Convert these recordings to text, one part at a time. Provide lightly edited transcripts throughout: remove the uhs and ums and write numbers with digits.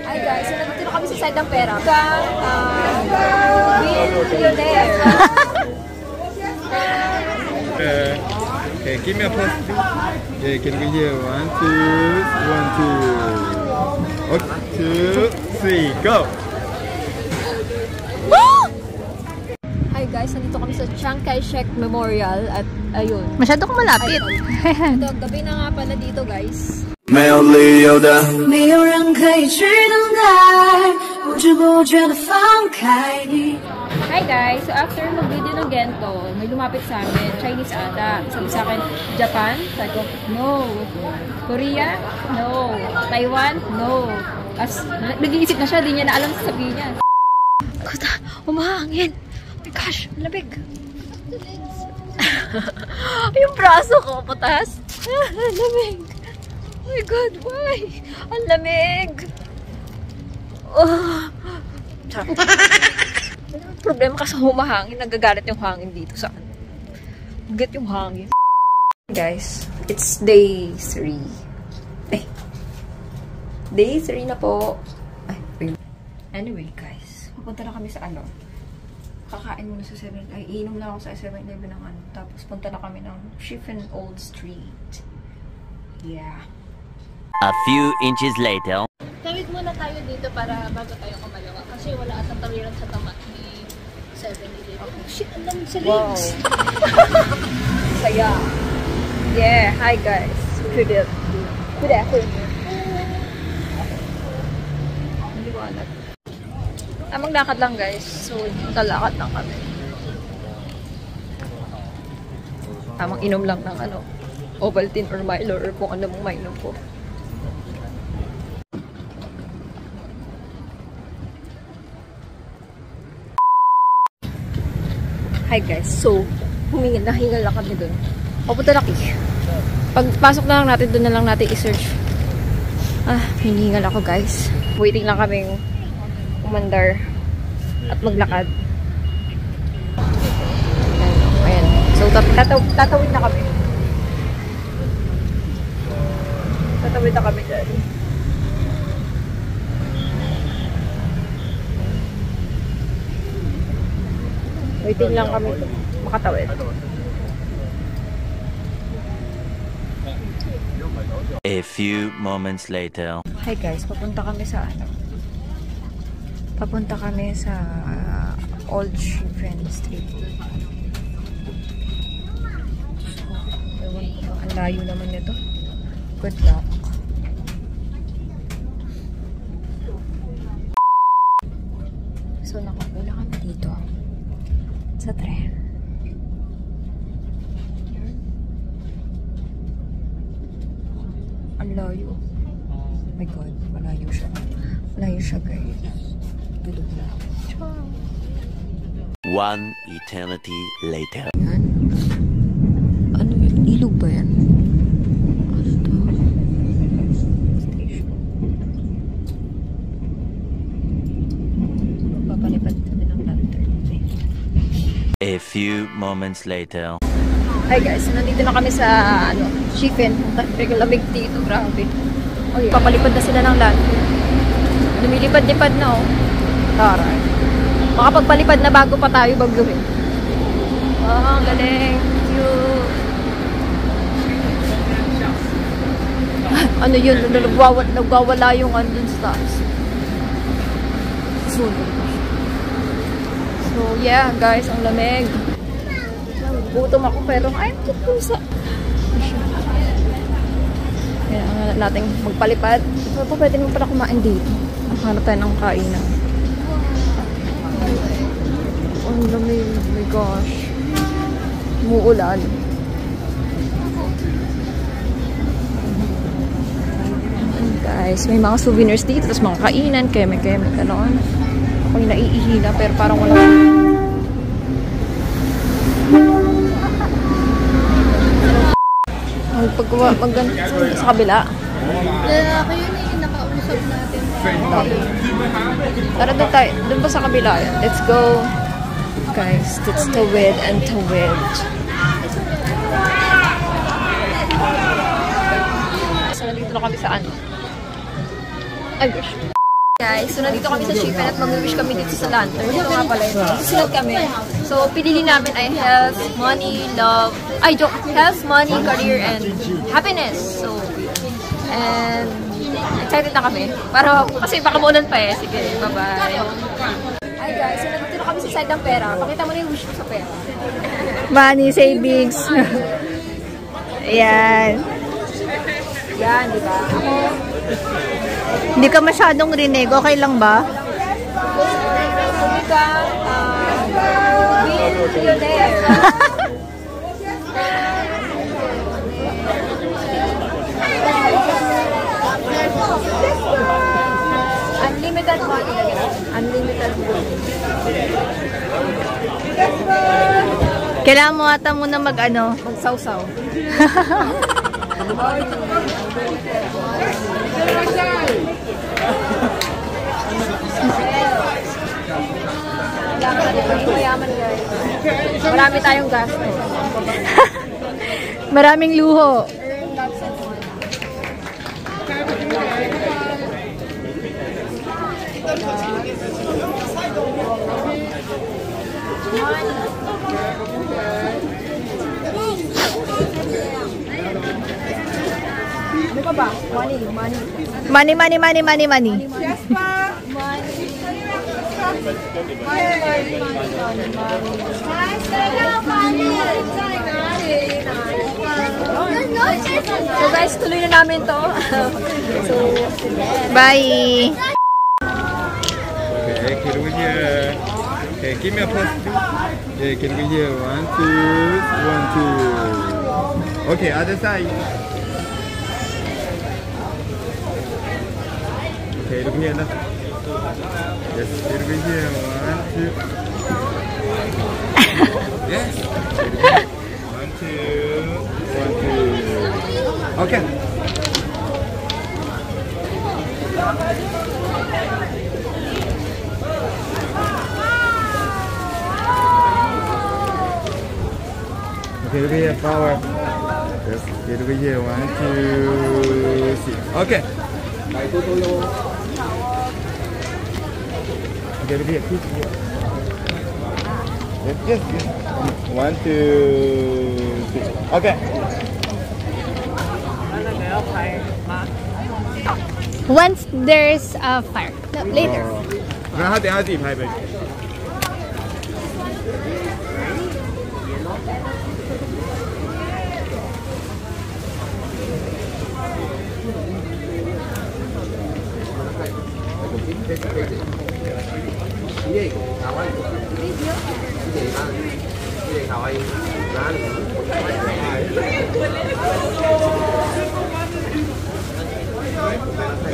Hi guys, so nandito kami sa side ng pera. Billionaire. Okay, give me a pose. Yeah, can we hear 1, 2, 1, 2. 2, 3, go! Hi guys, nandito kami sa Chiang Kai-shek Memorial at ayun. Masyado kong malapit. Ito, gabi na nga pala dito guys. 没有理由的，没有人可以去等待，不知不觉的放开你。 Hi guys! So after mag-video ng Gento, may lumapit sa amin, Chinese ata. Sabi sa akin, Japan? Sabi ko, no. Korea? No. Taiwan? No. As nag-iisip na siya, di niya na alam sa sabihin niya. Kuta, umahangin. Oh my gosh, lamig. Yung braso ko, patas. Lamig. Oh my God, why? Ang lamig. Oh. Problema kasi humahangin, nagagalit yung hangin dito sa akin. Get yung hangin. Guys, it's day 3. Day 3 na po. Anyway guys, pupunta na kami sa ano. Kakain muna sa 7-Eleven. Ay, iinom na ako sa 7-Eleven ng ano. Tapos punta na kami ng Chiffon Old Street. Yeah. A few inches later. Tawid muna tayo dito para bago tayo kumalawa. Kasi wala atang tawiran sa tamat ni 7-Eleven. Oh shit, ang dami sa legs. Saya. Yeah, hi guys. Good afternoon. Hindi ko alam. Maglakad lang guys. So, talakad lang kami. Tamang inom lang ng ano, Ovaltine or Milo or kung ano mong mainom po. Hi guys, so nahingal lang kami dun. Papunta na kayo. Pagpasok na lang natin, dun na lang natin i-search. Hinihingal ako guys. Waiting lang kaming umandar at maglakad. Ayan. So tatawid na kami. Tatawid na kami dyan. Waiting lang kami makatawid. A few moments later. Hi guys, papunta kami sa ano? Papunta kami sa Old Chiffon Street. So, ewan ko, ang layo naman nito. Good luck. So, nakapula kami dito. Sa tren. Ang layo. Oh my God, malayo siya. Malayo siya, guys. Tulog na. One eternity later. Yan. Ano yun? Ilog ba yan? Ano to? Station. Magpapalipad kami ng lantern. A few moments later. Hi guys, nandito na kami sa ano, Chiffon. Lamig dito, grabe. Oh, yeah. Papalipad na sila ng lantern. Lumilipad-lipad na oh. Taray. Makapagpalipad na bago pa tayo baguhin. Ang galing. Cute. Ano yun? Nagwawala yung andun sa taas. Sunod. So yeah guys, ang lamig. Gutom ako pero ay, pusa. Kaya natin magpalipad. So pwede naman pala kumain dito. Hanap tayo ng kainan. Ang lamig. Oh my gosh. Umuulan. Guys, may mga souvenirs dito. Tapos mga kainan, keme-keme, gano'n. Ako'y naiihina pero parang wala. Sa kabila. Lalaki yun yung nakausap natin. Tara doon tayo. Doon ba sa kabila yan? Let's go. Guys, let's tawid and tawid. So, nandito na kami sa ano? Ay, gosh. Guys, so nandito kami sa Shifen at mag-wish kami dito sa lantern. Ito nga pala ito. Susunod kami. So, pinili namin ay health, money, love, health, money, career, and happiness. So, and excited na kami. Kasi baka maulan pa eh. Sige, bye-bye. Hi guys, so nandito na kami sa side ng pera. Pakita mo na yung wish mo sa pera. Money, savings. Ayan. Yan, di ba? Ako, Hindi ka masyadong rinig. Okay lang ba? hindi ka, billionaire. Unlimited money. Unlimited money. Kailangan mo ata muna mag-ano. Magsawsaw. Kailangan natin maging mayaman, guys. Marami tayong gasto. Maraming luho. Earn lots of money. Ano pa ba? Money, money. Money, money, money, money, money. Yes pa! Money. So guys, tuloy na namin to. So, Bye! Okay, can we hear? Okay, give me a pose. Yeah, can we hear 1, 2, 1, 2. Okay, other side. Okay, look here now. Yes, can we hear 1, 2. Yes. 1, 2, 1, 2. Okay. Okay, look here, power. Yes, okay, look here, 1, 2, 3. Okay. Okay, look here, keep here. Yes, yes. 1, 2, 3. Okay. Once there's a fire. No, later. 然后他等下自己拍呗。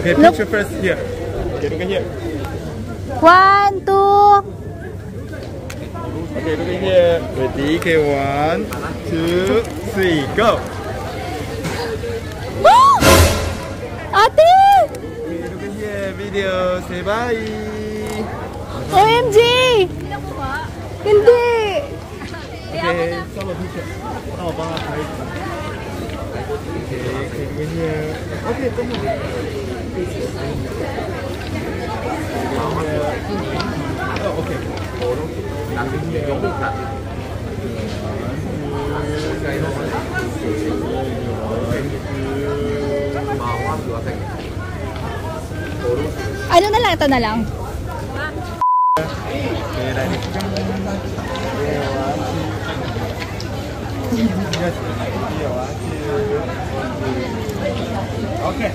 Okay, picture first here. Okay, look at here. 1, 2. Okay, look at here. Ready? Okay, 1, 2, 3, go. Ate! Okay, look at here. Video. Say bye. OMG! Hindi! Okay, solo picture. 那我帮他拍一张。Okay, okay, look at here. Okay, come on. Oh, okay. Ano na lang? Ito na lang. Okay.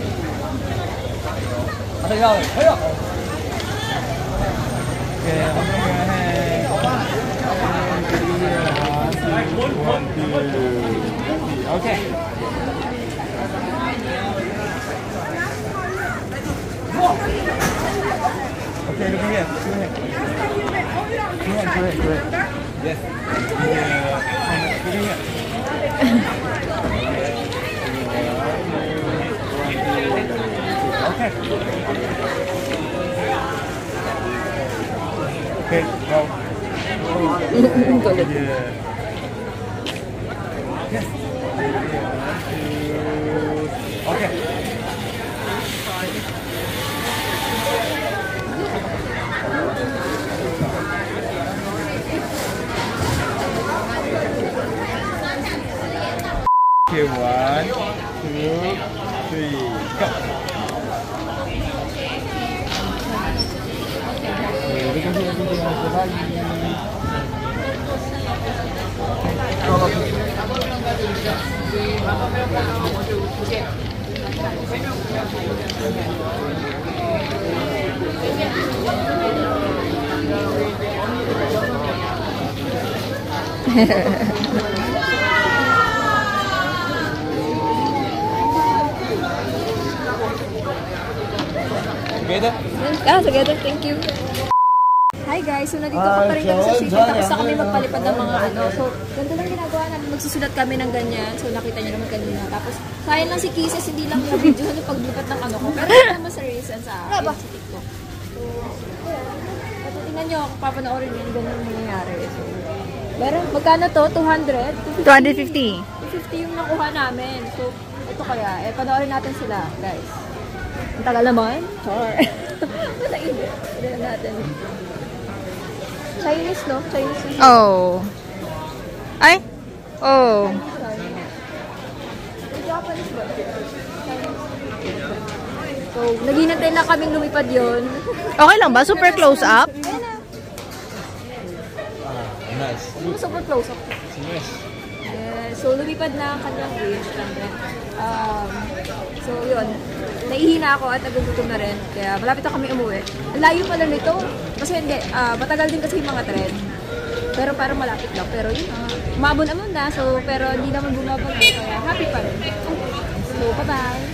Okay. Okay, look here. Correct. Yes. Look here. Okay. Okay, go. Yeah. Yes. Okay. Together? Together. Thank you. Hi guys, so nandito pa rin kami sa shipping. Tapos na kami magpalipad ng mga ano. So, ganito lang ginagawa namin. Magsusulat kami ng ganyan. So, nakita niyo naman kanina. Tapos, sayang lang si Kisses, hindi lang yung video yung paglipat ng ano ko. Pero ito naman sa reason sa TikTok. So, ito, tingnan nyo, kung papanoorin yun, ganun yung mangyayari. So, meron, magkano to? 200? 250. 250 yung nakuha namin. So, ito kaya. Panoorin natin sila, guys. Ang tagal naman. Char. Matainit. Tignan natin. Chinese, no? Chinese. Oh. Ay? Oh. Japanese ba? So, naghinantay na kaming lumipad yun. Okay lang ba? Super close up? Ayan na. Nice. Super close up. Nice. So, lumipad na ang kanyang wish. So, yun. Naihina ako at nagugutom na rin. Kaya malapit na kami umuwi. Ang layo pala nito. Kasi hindi, matagal din kasi yung mga tren. Pero parang malapit lang. Pero yun, umabon-amon na. So, pero hindi naman bumabang. Kaya happy pa rin. So, bye-bye!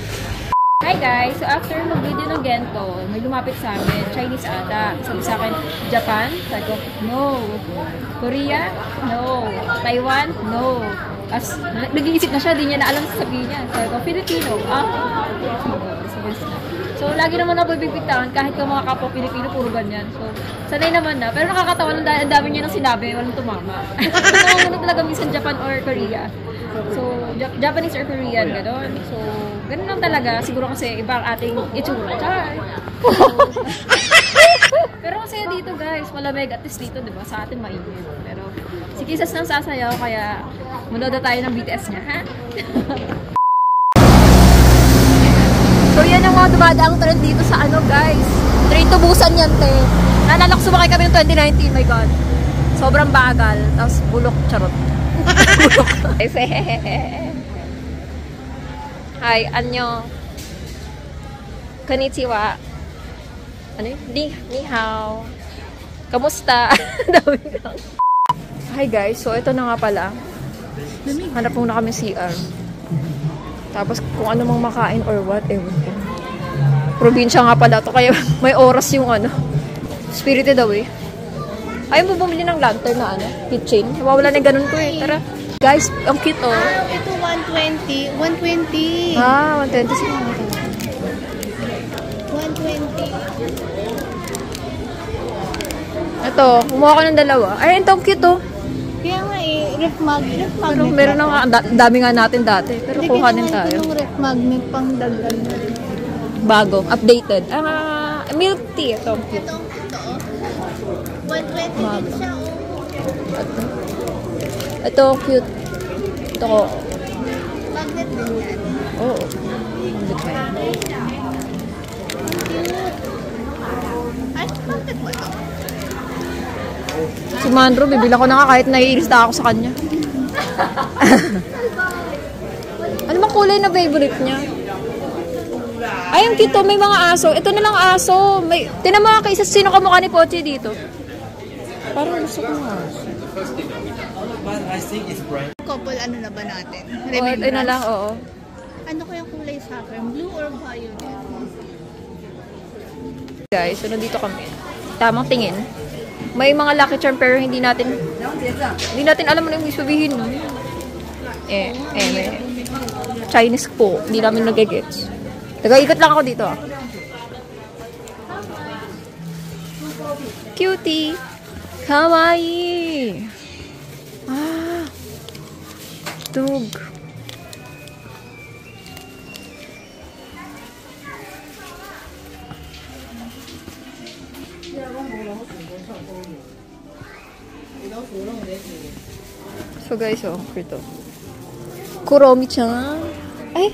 Hi guys! So, after mag-video ng Gento, may lumapit sa amin. Chinese ata. Sabi sa akin, Japan? Sabi ko, no. Korea? No. Taiwan? No. As nag-iisip na siya, di niya na alam sasabihin niya. Sabi ko, Filipino. So, lagi naman ako bibigtaan kahit yung mga kapwa Pilipino, puro ganyan. So, sanay naman na. Pero nakakatawa, ang dami niya nang sinabi, walang tumama. Ano talaga minsan Japan or Korea. So, Japanese or Korean, gano'n. So, gano'n lang talaga. Siguro kasi iba ang ating itsura. Char! Pero masaya dito guys, malamig. At least dito, di ba? Sa atin mainit. Pero si Kisses nang sasayaw, kaya manood na tayo ng BTS niya, ha? So yan ang mga dumadaang trend dito sa ano guys. Train to Busan yan, te. Naalala ko sumakay kami ng 2019, my god. Sobrang bagal. Tapos bulok, charot. Bulok. Hi, annyeong. Konnichiwa. Ano yun? Ni hao. Kamusta? Dami lang. Hi guys, so ito na nga pala. Hanap muna kami CR. Tapos kung ano mang makain or what, ewan ko. Probinsya nga pala to, kaya may oras yung ano. Spirited Away. Ayaw mo bumili ng lantern na ano, kitchen. Nawawala na ganun ko eh. Tara. Guys, ang cute oh. Ito 120. 120. 120 siguro. 120. Ito, kumuha ko ng dalawa. Ay, ito ang cute oh. Kaya nga eh, ref magnet. Pero meron na nga, dami nga natin dati. Pero kuhanin tayo. Yung ref magnet pang dagdag na rin. Bago, updated. Milk tea. Ito ang cute. Ito, 120 din siya. Ito ang cute. Ito ko. Magnet din yan. Oo. Magnet pa yan. Ay, magnet mo ito. Si Manro, bibila ko na nga kahit naiirista ako sa kanya. Ano bang kulay na favorite niya? Ay, ang cute. May mga aso. Ito na lang aso. Tinan mo nga Kisses, sino kamukha ni Pochi dito? Parang gusto ko nga aso. Couple, ano na ba natin? Ito na lang, oo. Ano kayang kulay sa akin? Blue or violet? Guys, so nandito kami. Tamang tingin. May mga lucky charm pero hindi natin alam ano yung sabihin, no? May Chinese po. Hindi namin nagigets. Taga-ikot lang ako dito, ah. Cutie! Kawaii! Dog. So guys, ito. Kuromi-chan. Ay!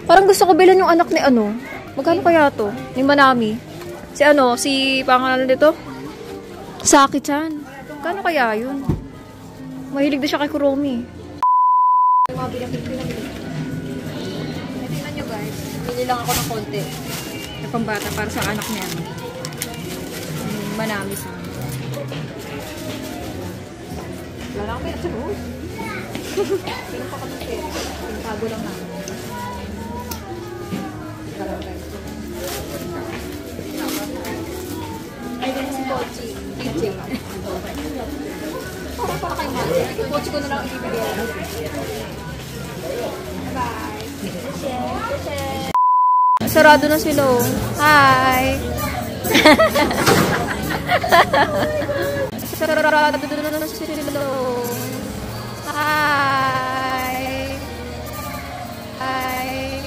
Parang gusto ko bilhin yung anak ni ano. Magkano kaya to? Ni Manami. Si pangalan nito? Saki-chan. Kano kaya yun? Mahilig na siya kay Kuromi. Yung mga pinamili. Tingnan nyo guys. Bili lang ako ng konti. Na pambata para sa anak niya. Manami sa wala lang kaya sa room. Sino pa kami siya? Pinatago lang namin. Ay, ganun si Pochi. DJ. Para kayo mali. Yung Pochi ko na lang ibigay. Bye. Sarado na sila. Hi! Sarado na sila. Hi! Hi!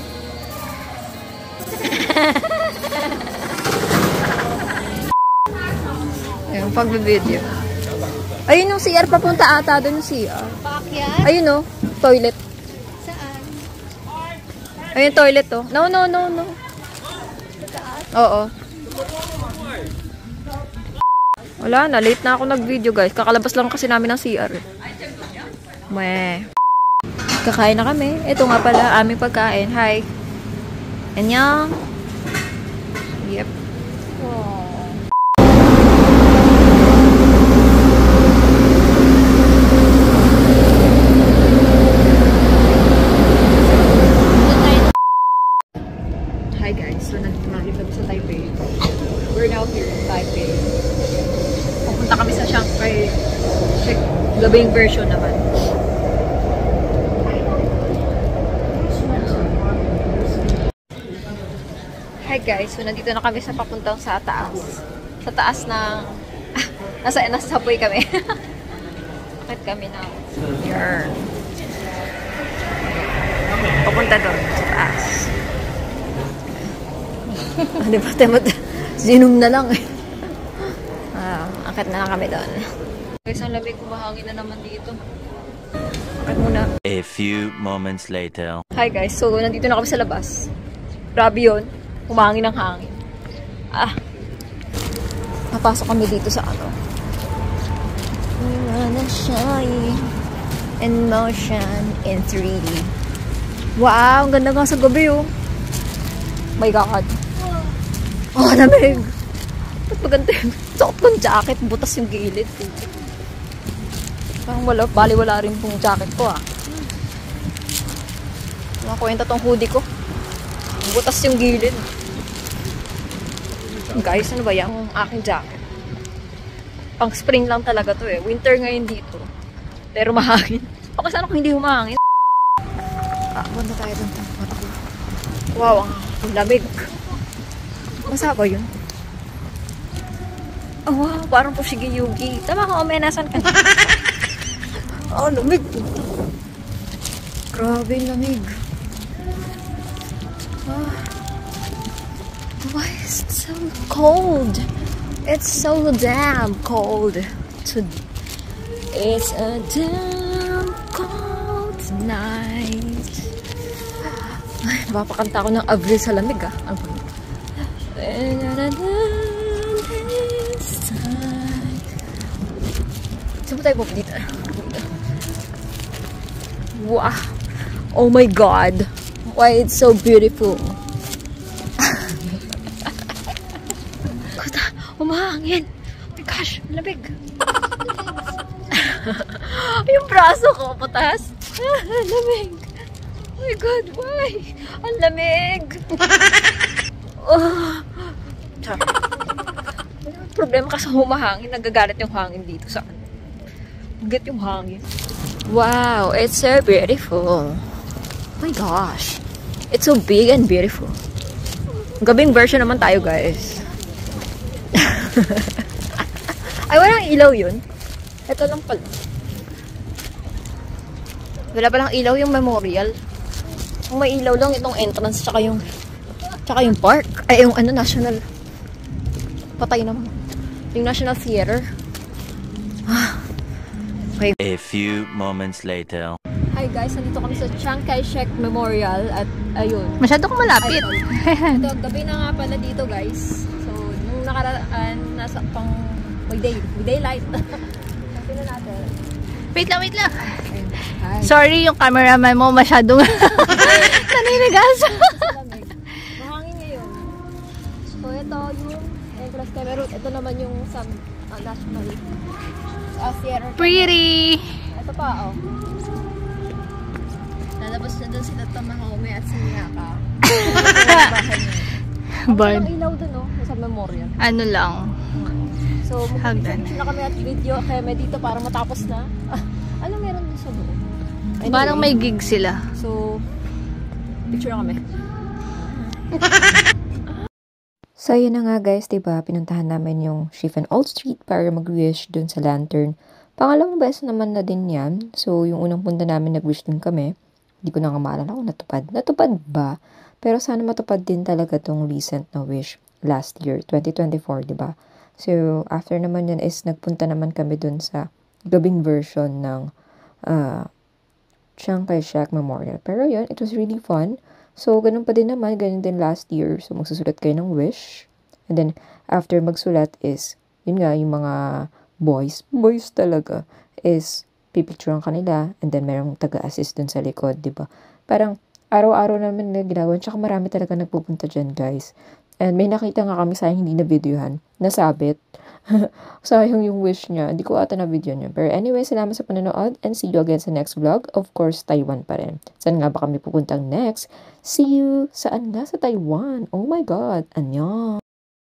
Ayun, pag-video. Ayun yung CR, papunta ata doon yung CR. Paakyat? Ayun o, toilet. Saan? Ayun, toilet o. No. Oo. Wala na, late na ako nag-video guys. Kakalabas lang kasi namin ng CR. Meh. Kakain na kami. Ito nga pala, aming pagkain. Hi. Annyeong. Yep. Hi guys, so nandito kami sa Taipei. We're now here in Taipei. Pupunta kami sa Shanghai. Check, gabing version naman. Hi guys, so nandito na kami sa papuntang sa taas. Sa taas ng... nasa subway kami. Bakit kami na? Here. Papunta doon, sa taas. Di ba, zoom na lang eh. Akit na lang kami doon. Guys, ang lamig, kumahangin na naman dito. Akit muna. A few moments later. Hi guys, so nandito na kami sa labas. Grabe yun. Humangin ng hangin. Napasok kami dito sa ano. We wanna shine in motion in 3D. Wow, ang ganda nga sa gabi oh. My God. Oh, lamig. Ba't maganda yun? Suot ng jacket, butas yung gilid. Parang wala rin pong jacket ko Mga kwenta tong hoodie ko. Butas yung gilid. Guys, ano ba yung aking jacket? Pang spring lang talaga to eh. Winter ngayon dito. Pero mahangin. O kasi ano kung hindi humahangin? Banda tayo dun. Wow, ang lamig. Masa ba yun? Oh, wow, parang po sige Yugi. Tama ka, Ome, nasan ka? Oh, lamig. Grabe, lamig. Why is it so cold? It's so damn cold. It's a damn cold night. Ay, napapakanta ako ng Avril sa lamig Ano ba? Saan ba tayo pupunta? Wow! Oh my God! Why it's so beautiful! Umahangin! Oh my gosh! Lamig! Yung braso ko patas! Lamig! Oh my God! Why? Ang lamig! Oh. Problema kasi humahangin, nagagalit yung hangin dito sa ano. Get yung hangin. Wow, it's so beautiful. Oh my gosh. It's so big and beautiful. Gabing version naman tayo, guys. Ay, walang ilaw yun. Ito lang pala. Wala palang ilaw yung memorial. Kung may ilaw lang itong entrance tsaka yung park. Ay, yung ano, national. Patay naman. Yung National Theater. Okay. A few moments later. Hi guys, nandito kami sa Chiang Kai-shek Memorial at ayun. Masyado kong malapit. Ito, gabi na nga pala dito guys. So, nung nakaraan, nasa pang May daylight. Kasi na natin. Wait lang. Sorry, yung cameraman mo masyadong naninigas. Mahangin ngayon. So, ito yung entrance camera. Ito naman yung sa national. Sierra. Pretty. Ito pa, oh. Lalabas na doon sila Tomahome at si Miyaka. But, Ang ilaw doon, oh. Sa memorial. ano lang. So, Hagdan. mag-picture na kami at video. Kaya may dito para matapos na. Ano meron din sa loob? Anyway, Parang may gig sila. So, picture na kami. So, yun na nga guys, diba? Pinuntahan namin yung Chiffon Old Street para mag-wish dun sa lantern. Pangalawang beses naman na din yan. So, yung unang punta namin, nag-wish dun kami. Hindi ko na nga maalala kung natupad. Natupad ba? Pero sana matupad din talaga tong recent na wish last year, 2024, diba? So, after naman yun is nagpunta naman kami dun sa gabing version ng Chiang Kai-shek Memorial. Pero yun, it was really fun. So, ganun pa din naman, ganun din last year. So, magsusulat kayo ng wish. And then, after magsulat is, yun nga, yung mga boys talaga, is pipicturean kanila. And then, merong taga-assist dun sa likod, diba? Parang, araw-araw namin na ginagawa. Tsaka marami talaga nagpupunta dyan, guys. And may nakita nga kami, sayang hindi na videohan, nasabit. Sayang yung wish niya. Hindi ko ata na video niya. Pero anyway, salamat sa panonood and see you again sa next vlog. Of course, Taiwan pa rin. Saan nga ba kami pupuntang next? See you! Saan nga sa Taiwan? Oh my God! Annyeong!